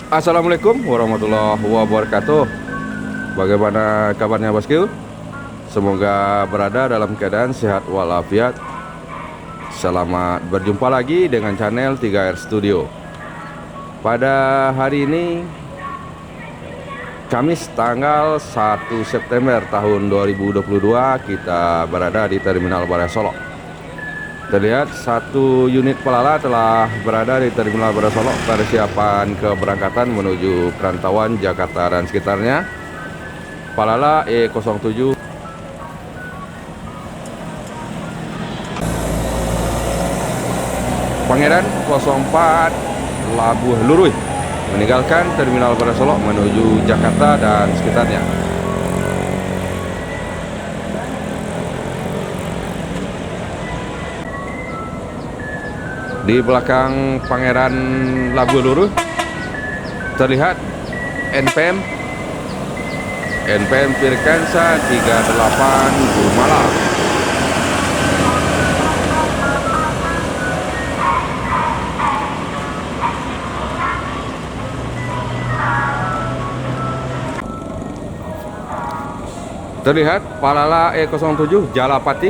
Assalamualaikum warahmatullahi wabarakatuh. Bagaimana kabarnya bosku? Semoga berada dalam keadaan sehat walafiat. Selamat berjumpa lagi dengan channel 3R Studio. Pada hari ini Kamis tanggal 1 September tahun 2022, kita berada di Terminal Baraya Solok. Terlihat satu unit Palala telah berada di Terminal Baraya Solok, persiapan keberangkatan menuju perantauan Jakarta dan sekitarnya. Palala E07 Pangeran 04 Labuh Luruy meninggalkan Terminal Baraya Solok menuju Jakarta dan sekitarnya. Di belakang Pangeran Labuh Luruy terlihat NPM Firkansa 38 Gumala. Terlihat Palala E07 Jalapati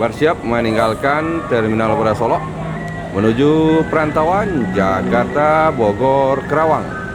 bersiap meninggalkan Terminal Baraya Solok menuju perantauan Jakarta, Bogor, Kerawang.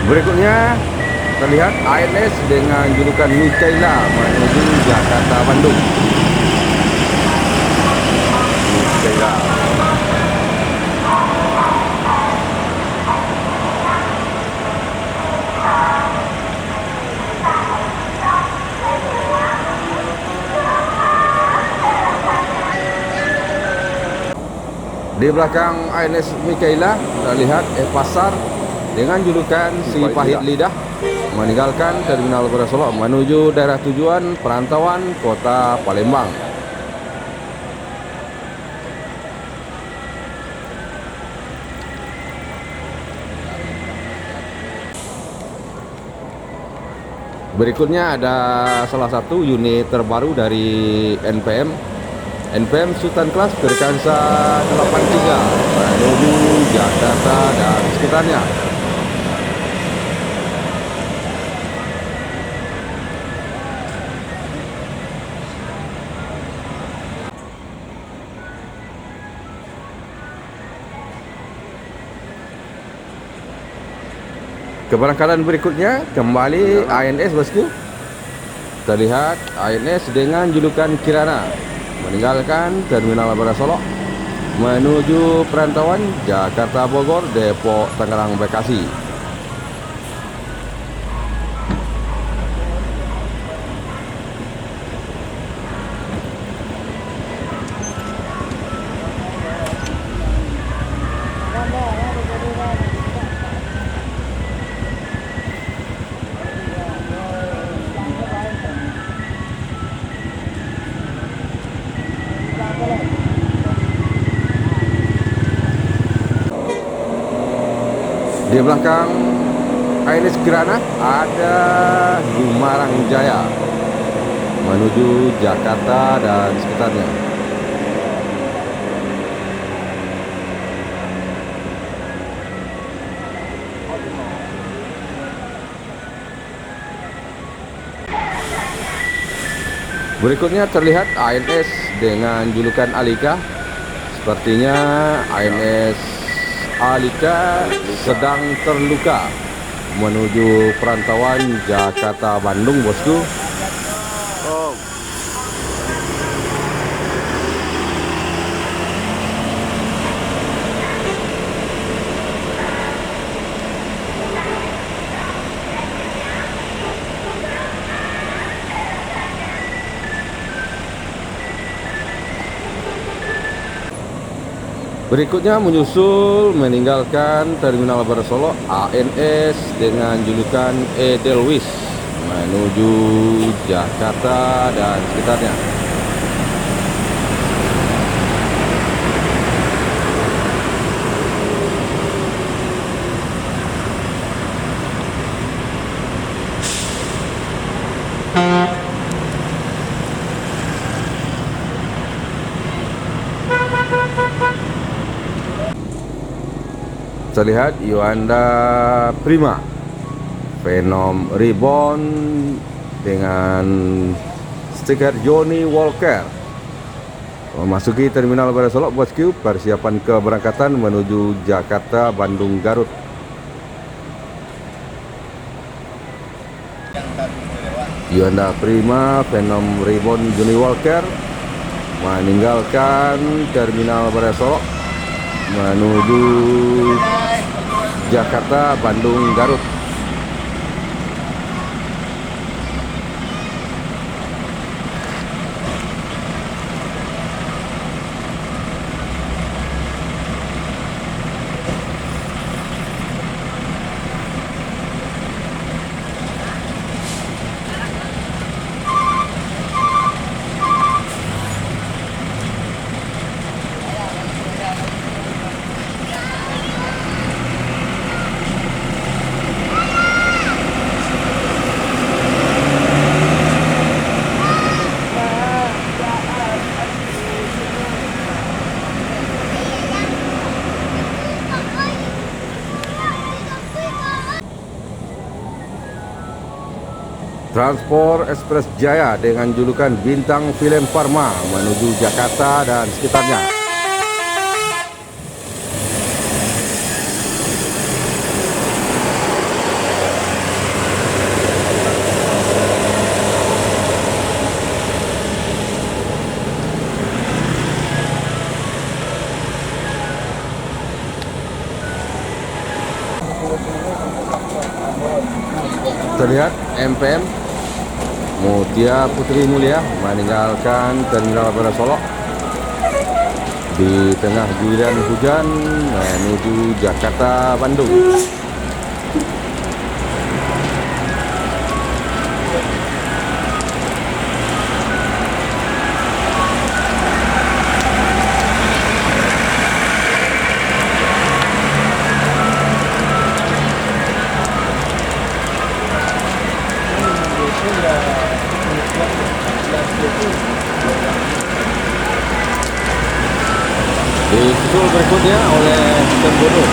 Berikutnya terlihat ANS dengan julukan Mikaela menuju Jakarta Bandung. Mikaela. Di belakang ANS Mikaela terlihat Pasar dengan julukan Si Pahit Lidah meninggalkan Terminal Baraya Solok menuju daerah tujuan perantauan Kota Palembang. Berikutnya ada salah satu unit terbaru dari NPM Sultan Class Firkansa 83 menuju Jakarta dan sekitarnya. Keberangkatan berikutnya kembali ANS bosku. Terlihat ANS dengan julukan Kirana meninggalkan Terminal Baraya Solok menuju perantauan Jakarta, Bogor, Depok, Tangerang, Bekasi. Di belakang ANS Kirana ada Gumarang Jaya menuju Jakarta dan sekitarnya. Berikutnya terlihat ANS dengan julukan Alika. Sepertinya ANS Alika sedang terluka menuju perantauan Jakarta Bandung bosku. Berikutnya menyusul meninggalkan Terminal Barat Solok ANS dengan julukan Edelweiss menuju Jakarta dan sekitarnya. Terlihat Yuanda Prima Venom Ribbon dengan stiker Johnny Walker memasuki Terminal Barat Solok. Bosku, persiapan keberangkatan menuju Jakarta, Bandung, Garut. Yuanda Prima Venom Ribbon Johnny Walker meninggalkan Terminal Barat Solok menuju Jakarta, Bandung, Garut. Transport Express Jaya dengan julukan Bintang Film Pharma menuju Jakarta dan sekitarnya. Terlihat MPM Mutia Putri Mulia meninggalkan Terminal Barat Solok di tengah guyuran hujan menuju Jakarta, Bandung. Disusul berikutnya oleh Tembodo.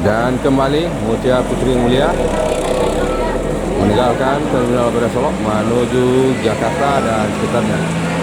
Dan kembali Mutia Putri Mulia meninggalkan Terminal Barat Solok menuju Jakarta dan sekitarnya.